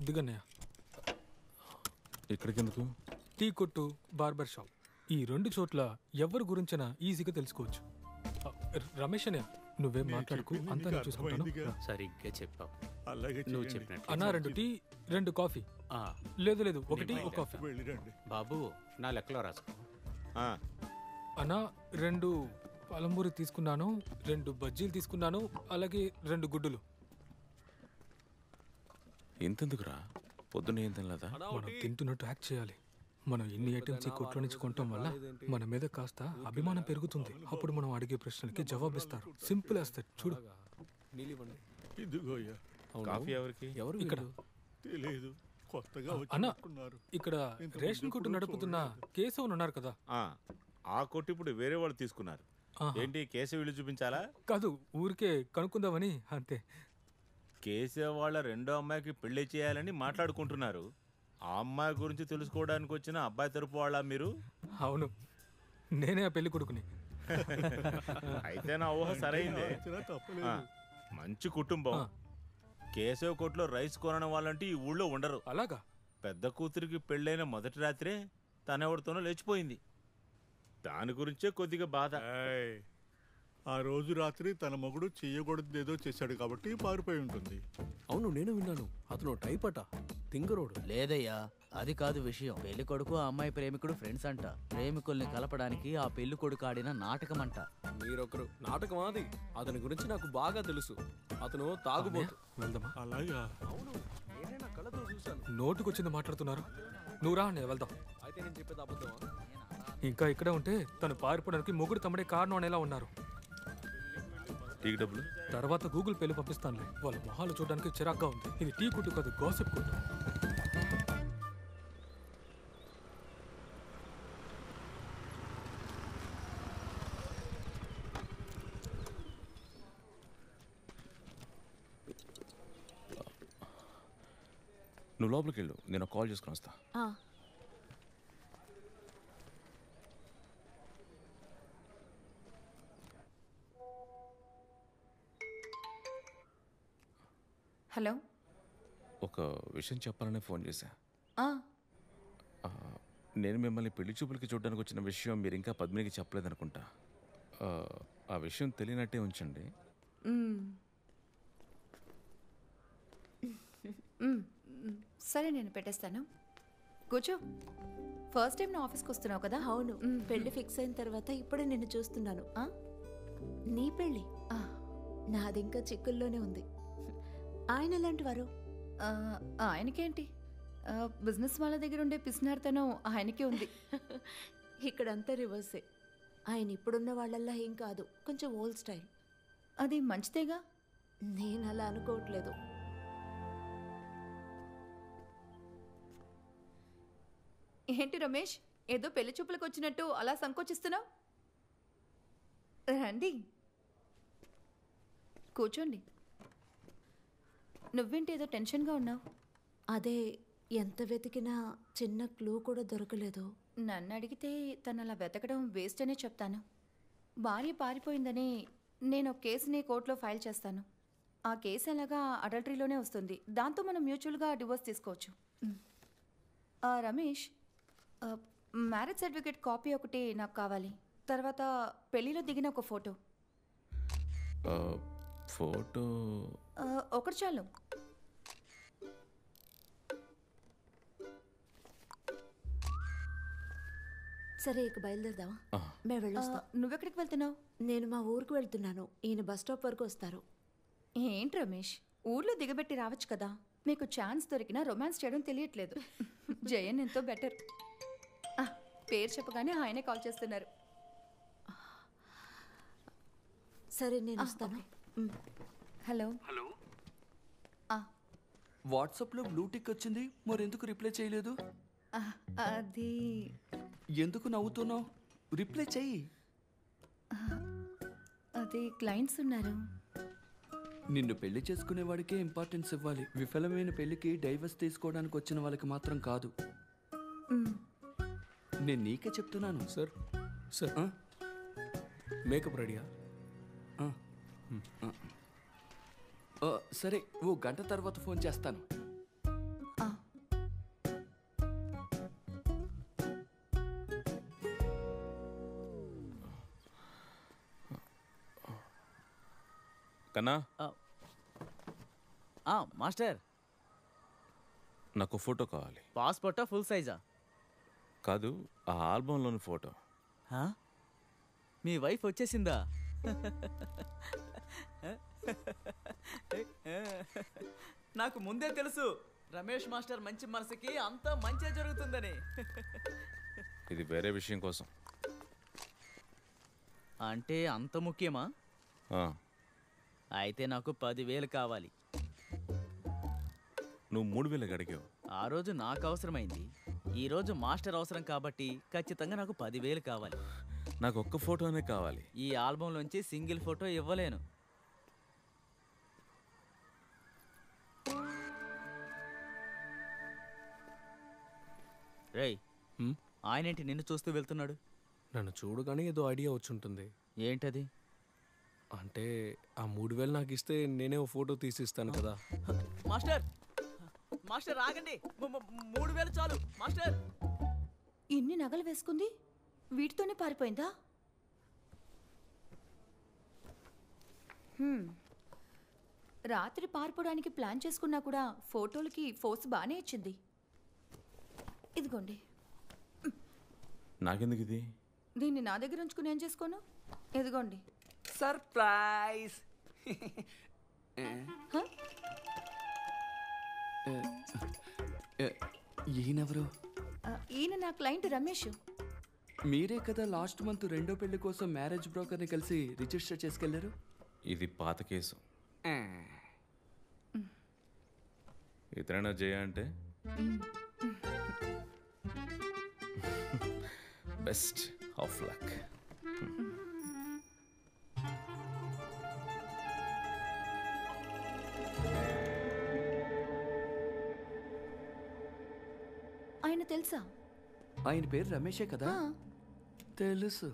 దిగన్నయ్య. ఇక్కడికెందుకు? Tea కొట్టు, barber shop, ఈ 2 చోట్ల ఎవరి గురించినా ఈజీగా తెలుసుకోవచ్చు. రమేష్ అన్నయ్య, నువ్వేం మాట్లాడుకు, అంతా నేను చూసుకుంటాను. సరిగ్గా చెప్పావు. అలాగే నువ్వు చెప్పినట్టు. అన్నా 2 టీ 2 కాఫీ. లేదు లేదు, 1 టీ 1 కాఫీ. బాబు నా లెక్కలో రాసుకో. అన్నా 2 పలంబూరి తీసుకున్నాను, 2 బజ్జీలు తీసుకున్నాను, అలాగే 2 గుడ్డులు. ఎంతెందుకురా, పొద్దున్న ఏం తినలేదా? మనం తింటున్నట్టు యాక్ట్ చేయాలి. మనం ఇన్ని ఐటమ్స్ ఈ కొట్లో నుంచి కొనటం వల్ల మన మీద కాస్త అభిమానం పెరుగుతుంది. అప్పుడు మనం అడిగే ప్రశ్నలకి జవాబిస్తారు. సింపుల్ వేస్తారు చూడు. కాఫీ ఎవరికి? ఇక్కడ కొత్తగా అన్నా, ఇక్కడ రేషన్ కొట్టు నడుపుతున్న కేశవన్ ఉన్నారు కదా. ఆ కొట్టు ఇప్పుడు వేరే వాళ్ళు తీసుకున్నారు. ఏంటి కేశవ్ ఇల్లు చూపించాలా? కాదు, ఊరికే కనుక్కుందామని అంతే. కేశవ్ వాళ్ళ రెండో అమ్మాయికి పెళ్లి చేయాలని మాట్లాడుకుంటున్నారు. ఆ అమ్మాయి గురించి తెలుసుకోవడానికి వచ్చిన అబ్బాయి తరపు వాళ్ళ మీరు? అవును, నేనే ఆ పెళ్లి కొడుకుని. అయితే నా ఊహ సరైందే. మంచి కుటుంబం. కేశవ్ కొట్లో రైస్ కొనని వాళ్ళంటే ఈ ఊళ్ళో ఉండరు. అలాగా? పెద్ద కూతురికి పెళ్ళైన మొదటి రాత్రే తనెవరితోనో లేచిపోయింది. దాని గురించే కొద్దిగా బాధ. ఆ రోజు రాత్రి తన మొగుడు చెయ్యకూడదు ఏదో చేశాడు కాబట్టి పారిపోయి ఉంటుంది. అవును, నేను విన్నాను. అతను టైపట, తింగరోడు. లేదయ్యా, అది కాదు విషయం. పెళ్లి కొడుకు ఆ అమ్మాయి ప్రేమికుడు ఫ్రెండ్స్ అంట. ప్రేమికుల్ని కలపడానికి ఆ పెళ్లి కొడుకు ఆడిన నాటకం అంట. మీరొకరు నాటకం అది. అతని గురించి నాకు బాగా తెలుసు. అతను తాగుబోతు. వెళ్దామా? అలాగా? అవును, నేనే నా కళ్ళతో చూశాను. నోటుకొచ్చింది మాట్లాడుతున్నారు. నువ్వు రా, నేను వెళ్దాం. అయితే నేను చెప్పేది అబద్ధమా? ఇంకా ఇక్కడే ఉంటే తను పారిపోవడానికి మొగుడు తమ్ముడే కారణం అనేలా ఉన్నారు. టీ డబ్బులు తర్వాత గూగుల్ పేలు పంపిస్తానులే. వాళ్ళ మొహాలు చూడడానికి చిరాగ్గా ఉంది. ఇది టీ కొట్టు కాదు, గాసిప్ కొట్టు. నువ్వు లోపలికి వెళ్ళు, నేను కాల్ చేసుకుని వస్తా. హలో, ఒక విషయం చెప్పాలని ఫోన్ చేశా. నేను మిమ్మల్ని పెళ్లి చూపులకి చూడడానికి వచ్చిన విషయం మీరు ఇంకా పద్మినికి చెప్పలేదనుకుంటా. ఆ విషయం తెలియనట్టే ఉంచండి. సరే, నేను పెట్టేస్తాను. కూర్చో. ఫస్ట్ టైం నా ఆఫీస్కి వస్తున్నావు కదా? అవును, పెళ్లి ఫిక్స్ అయిన తర్వాత ఇప్పుడే నిన్ను చూస్తున్నాను. నీ పెళ్ళి నాది ఇంకా చిక్కుల్లోనే ఉంది. ఆయన ఎలాంటి వారు? ఆయనకేంటి, బిజినెస్ వాళ్ళ దగ్గర ఉండే పిసినార్తనం ఆయనకే ఉంది. ఇక్కడంతా రివర్సే. ఆయన ఇప్పుడున్న వాళ్ళల్లా ఏం కాదు, కొంచెం ఓల్డ్ స్టైల్. అది మంచిదేగా. నేను అలా అనుకోవట్లేదు. ఏంటి రమేష్, ఏదో పెళ్లి చూపులకు వచ్చినట్టు అలా సంకోచిస్తున్నావు? రండి, కూర్చోండి. నువ్వేంటి ఏదో టెన్షన్గా ఉన్నావు? అదే, ఎంత వెతికినా చిన్న క్లూ కూడా దొరకలేదు. నన్ను అడిగితే తను అలా వెతకడం వేస్ట్ అనే చెప్తాను. భార్య పారిపోయిందని నేను ఒక కేసుని కోర్టులో ఫైల్ చేస్తాను. ఆ కేసు ఎలాగా అడల్టరీలోనే వస్తుంది. దాంతో మనం మ్యూచువల్గా డివోర్స్ తీసుకోవచ్చు. రమేష్, మ్యారేజ్ సర్టిఫికేట్ కాపీ ఒకటి నాకు కావాలి. తర్వాత పెళ్లిలో దిగిన ఒక ఫోటో. ఫోటో ఒకటి చాలు. సరే, ఇక బయలుదేరదామా? మేము వెళ్ళొస్తాం. నువ్వెక్కడికి వెళ్తున్నావు? నేను మా ఊరికి వెళ్తున్నాను. ఈయన బస్ స్టాప్ వరకు వస్తారు. ఏంటి రమేష్, ఊర్లో దిగబెట్టి రావచ్చు కదా. మీకు ఛాన్స్ దొరికినా రొమాన్స్ చేయడం తెలియట్లేదు. జయన్ ఎంతో బెటర్. పేరు చెప్పగానే ఆయనే కాల్ చేస్తున్నారు. సరే, నేను వస్తాను. హలో. హలో, వాట్సాప్లో బ్లూ టిక్ వచ్చింది, మరెందుకు రిప్లై చేయలేదు? అది ఎందుకు నవ్వుతున్నావు? రిప్లై చెయ్యి. అది క్లయింట్స్ ఉన్నారు. నిన్ను పెళ్లి చేసుకునే వాడికే ఇంపార్టెన్స్ ఇవ్వాలి. విఫలమైన పెళ్లికి డైవర్స్ తీసుకోవడానికి వచ్చిన వాళ్ళకి మాత్రం కాదు. నేను నీకే చెప్తున్నాను. సార్, సార్, మేకప్ రెడీయా? సరే, ఓ గంట తర్వాత ఫోన్ చేస్తాను. కన్నా మాస్టర్ నాకు ఫోటో కావాలి. పాస్పోర్టా ఫుల్ సైజా? కాదు, ఆ ఆల్బంలోని ఫోటో. మీ వైఫ్ వచ్చేసిందా? నాకు ముందే తెలుసు రమేష్ మాస్టర్ మంచి మనసుకి అంతా మంచి జరుగుతుందని. ఇది వేరే విషయం కోసం. అంటే అంత ముఖ్యమా? ఆ, అయితే నాకు 10,000 కావాలి. నువ్వు 3,000 అడిగావు. ఆ రోజు నాకు అవసరమైంది, ఈ రోజు మాస్టర్ అవసరం కాబట్టి ఖచ్చితంగా నాకు 10,000 కావాలి. నాకు ఒక్క ఫోటోనే కావాలి. ఈ ఆల్బంలోంచి సింగిల్ ఫోటో ఇవ్వలేను. రేయ్, ఆయనేంటి నిన్ను చూస్తూ వెళ్తున్నాడు? నన్ను చూడగానే ఏదో ఐడియా వచ్చుంటుంది. ఏంటది? అంటే ఆ 3,000 నాకు ఇస్తే నేనే ఓ ఫోటో తీసిస్తాను కదా. మాస్టర్ మాస్టర్ ఆగండి, 3,000 చాలు మాస్టర్. ఇన్ని నగలు వేసుకుంది, వీటితోనే పారిపోయిందా? రాత్రి పారిపోవడానికి ప్లాన్ చేసుకున్నా కూడా ఫోటోలకి ఫోర్స్ బాగానే ఇచ్చింది. ఇదిగోండి. నాకెందుకు ఇది? దీన్ని నా దగ్గర ఉంచుకుని ఏం చేసుకోను? ఇదిగోండి. సర్ప్రైజ్. హ? ఈయనెవరు? ఈయన నా క్లయింట్ రమేష్. మీరే కదా లాస్ట్ మంత్ రెండో పెళ్లి కోసం మ్యారేజ్ బ్రోకర్ని కలిసి రిజిస్టర్ చేసుకెళ్లారు. ఇది పాత కేసు. ఇతరైనా జయ అంటే బెస్ట్ ఆఫ్ లక్. ఆయన తెలుసా? ఆయన పేరు రమేషే కదా? తెలుసు.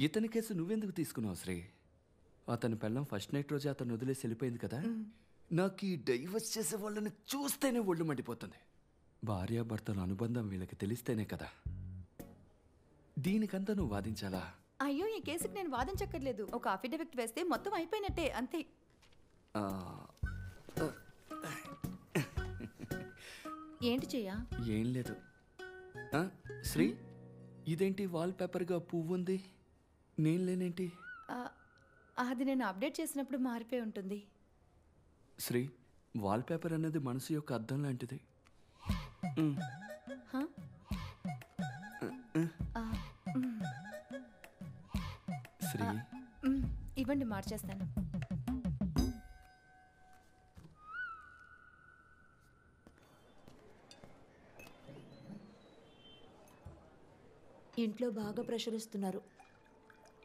ఇతని కేసు నువ్వెందుకు తీసుకున్నావు శ్రీ? అతని పెళ్ళం ఫస్ట్ నైట్ రోజు అతను వదిలేసి వెళ్ళిపోయింది కదా. నాకు ఈ డైవర్స్ చేసే వాళ్ళని చూస్తేనే ఒళ్ళు మండిపోతుంది. భార్యాభర్తల అనుబంధం వీళ్ళకి తెలిస్తేనే కదా. దీనికంతా నువ్వు వాదించాలా? అయ్యో, ఈ కేసుకి నేను వాదించక్కర్లేదు. ఒక అఫిడవిట్ వేస్తే మొత్తం అయిపోయినట్టే, అంతే. ఏంటి చెయ్యా? ఏం లేదు. శ్రీ, ఇదేంటి వాల్ పేపర్గా పువ్వు ఉంది, నేను లేనేంటి? అది నేను అప్డేట్ చేసినప్పుడు మారిపోయి ఉంటుంది. శ్రీ, వాల్ పేపర్ అనేది మనసు యొక్క అర్థం లాంటిది. శ్రీ, ఇవ్వండి, మార్చేస్తాను. ఇంట్లో బాగా ప్రెషర్ ఇస్తున్నారు.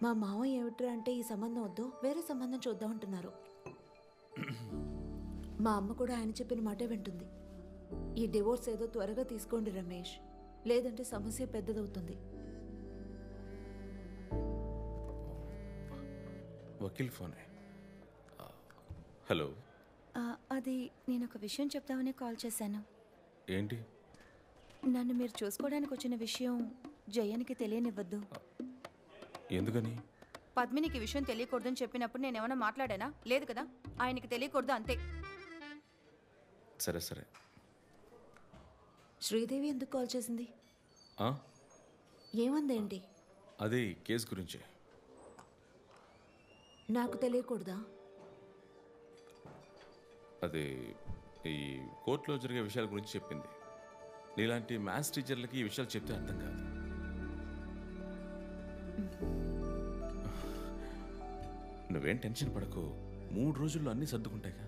మా మామ ఏమిట్రా అంటే ఈ సంబంధం వద్దు, వేరే సంబంధం చూద్దాం అంటున్నారు. మా అమ్మ కూడా ఆయన చెప్పిన మాటే వింటుంది. ఈ డివోర్స్ ఏదో త్వరగా తీసుకోండి రమేష్, లేదంటే సమస్య పెద్దదవుతుంది. వకీల్ ఫోనే. హలో. అది నేను ఒక విషయం చెప్తామని కాల్ చేశాను. ఏంటి? నన్ను మీరు చూసుకోవడానికి వచ్చిన విషయం జయనికి తెలియనివ్వద్దు. ఎందుకని? పద్మినికి విషయం తెలియకూడదని చెప్పినప్పుడు నేను ఏమైనా మాట్లాడానా? లేదు కదా. ఆయనకి తెలియకూడదు, అంతే. సరే సరే. శ్రీదేవి ఎందుకు కాల్ చేసింది? ఏమందేంటి? అది కేసు గురించి. నాకు తెలియకూడదా? అది ఈ కోర్టులో జరిగే విషయాల గురించి చెప్పింది. నీలాంటి మ్యాథ్స్ టీచర్లకి ఈ విషయాలు చెప్తే అర్థం కాదు. నువ్వేం టెన్షన్ పడకు, 3 రోజుల్లో అన్నీ సర్దుకుంటాయిగా.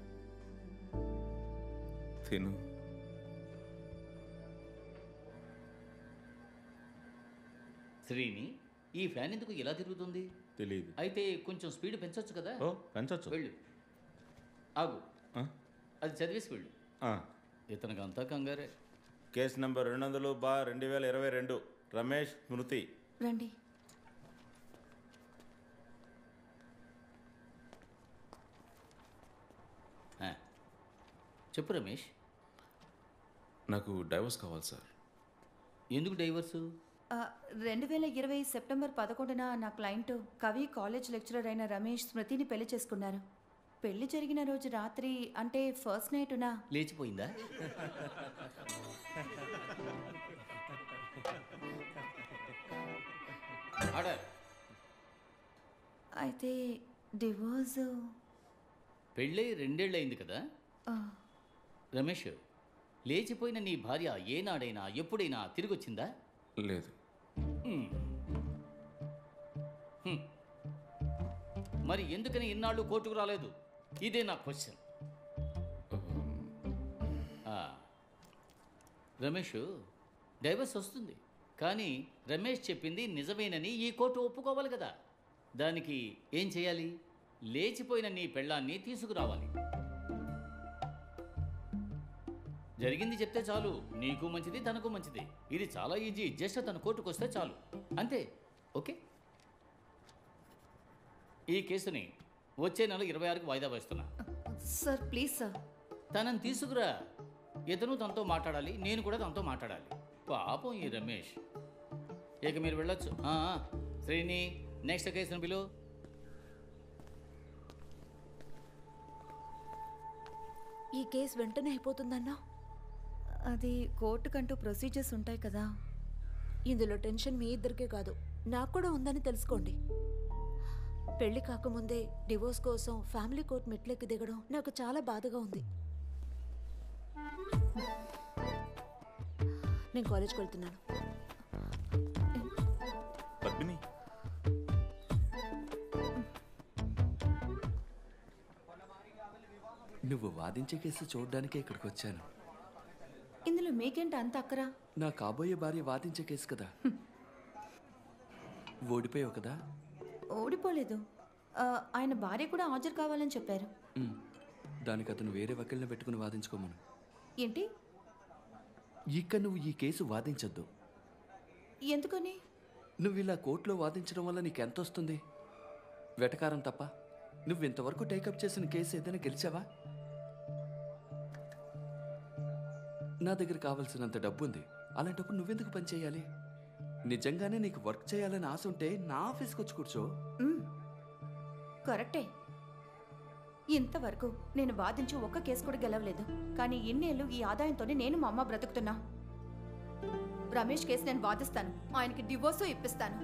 తిను. శ్రీని, ఈ ఫ్యాన్ ఎందుకు ఇలా తిరుగుతుంది? తెలియదు. అయితే కొంచెం స్పీడ్ పెంచొచ్చు కదా. పెంచొచ్చు. వెళ్ళు. ఆగు. అది చదివేసి వెళ్ళు. ఇతనికి అంతా కంగారే. కేసు నంబర్ 200/2022 రమేష్ స్మృతి. రండి. చెప్పు రమేష్. నాకు డైవర్స్ కావాలి సార్. ఎందుకు డైవర్సు? 2020 సెప్టెంబర్ 11న నా క్లయింట్ కవి కాలేజ్ లెక్చరర్ అయిన రమేష్ స్మృతిని పెళ్లి చేసుకున్నారు. పెళ్లి జరిగిన రోజు రాత్రి అంటే ఫస్ట్ నైటున లేచిపోయిందా? ఆర్డర్. అయితే డివోర్స్ పెళ్ళై 2 ఏళ్ళు అయింది కదా రమేష్. లేచిపోయిన నీ భార్య ఏనాడైనా ఎప్పుడైనా తిరిగి వచ్చిందా? లేదు. మరి ఎందుకని ఇన్నాళ్ళు కోర్టుకు రాలేదు? ఇదే నా క్వశ్చన్. రమేష్, డైవర్స్ వస్తుంది, కానీ రమేష్ చెప్పింది నిజమేనని ఈ కోర్టు ఒప్పుకోవాలి కదా. దానికి ఏం చేయాలి? లేచిపోయిన నీ పెళ్ళాన్ని తీసుకురావాలి. జరిగింది చెప్తే చాలు, నీకు మంచిది, తనకు మంచిది. ఇది చాలా ఈజీ. జస్ట్ తన కోర్టుకు వస్తే చాలు, అంతే. ఓకే, ఈ కేసుని వచ్చే నెల 26కి వాయిదా వేస్తున్నా. Sir please sir. తనని తీసుకురా. ఇతను తనతో మాట్లాడాలి, నేను కూడా తనతో మాట్లాడాలి. పాపం ఈ రమేష్. ఇక మీరు వెళ్ళొచ్చు. శ్రీని, నెక్స్ట్ కేసును పిలు. ఈ కేసు వెంటనే అయిపోతుందన్నా? అది కోర్టుకంటూ ప్రొసీజర్స్ ఉంటాయి కదా. ఇందులో టెన్షన్ మీ ఇద్దరికే కాదు, నాకు కూడా ఉందని తెలుసుకోండి. పెళ్లి కాకముందే డివోర్స్ కోసం ఫ్యామిలీ కోర్టు మెట్లెక్కి దిగడం నాకు చాలా బాధగా ఉంది. నేను కాలేజ్కి వెళ్తున్నాను. పద్మిని, నువ్వు వాదించే కేసు చూడడానికే ఇక్కడికి వచ్చాను. ఇందులో మీకేంటి అంత అక్కరా? నా కాబోయే భార్య వాదించే కేసు కదా. ఓడిపోయావు కదా. ఓడిపోలేదు. ఆయన భార్య కూడా హాజరు కావాలని చెప్పారు. దానికి అతను వేరే వకీల్ని పెట్టుకుని వాదించుకోమను. ఏంటి? ఇక నువ్వు ఈ కేసు వాదించొద్దు. ఎందుకని? నువ్వు ఇలా కోర్టులో వాదించడం వల్ల నీకెంత వస్తుంది? వెటకారం తప్ప. నువ్వు ఇంతవరకు టేకప్ చేసిన కేసు ఏదైనా గెలిచావా? నా దగ్గర కావాల్సినంత డబ్బు ఉంది. అలాంటప్పుడు నువ్వెందుకు పని చేయాలి? నిజంగానే నీకు వర్క్ చేయాలని ఆశ ఉంటే నా ఆఫీస్కి వచ్చి కూర్చో. కరెక్టే. ఇంతవరకు నేను వాదించి ఒక్క కేసు కూడా గెలవలేదు. కానీ ఇన్నేళ్ళు ఈ ఆదాయంతోనే నేను మా అమ్మ బ్రతుకుతున్నా. రమేష్ కేసు నేను వాదిస్తాను, ఆయనకి డివోర్సు ఇప్పిస్తాను.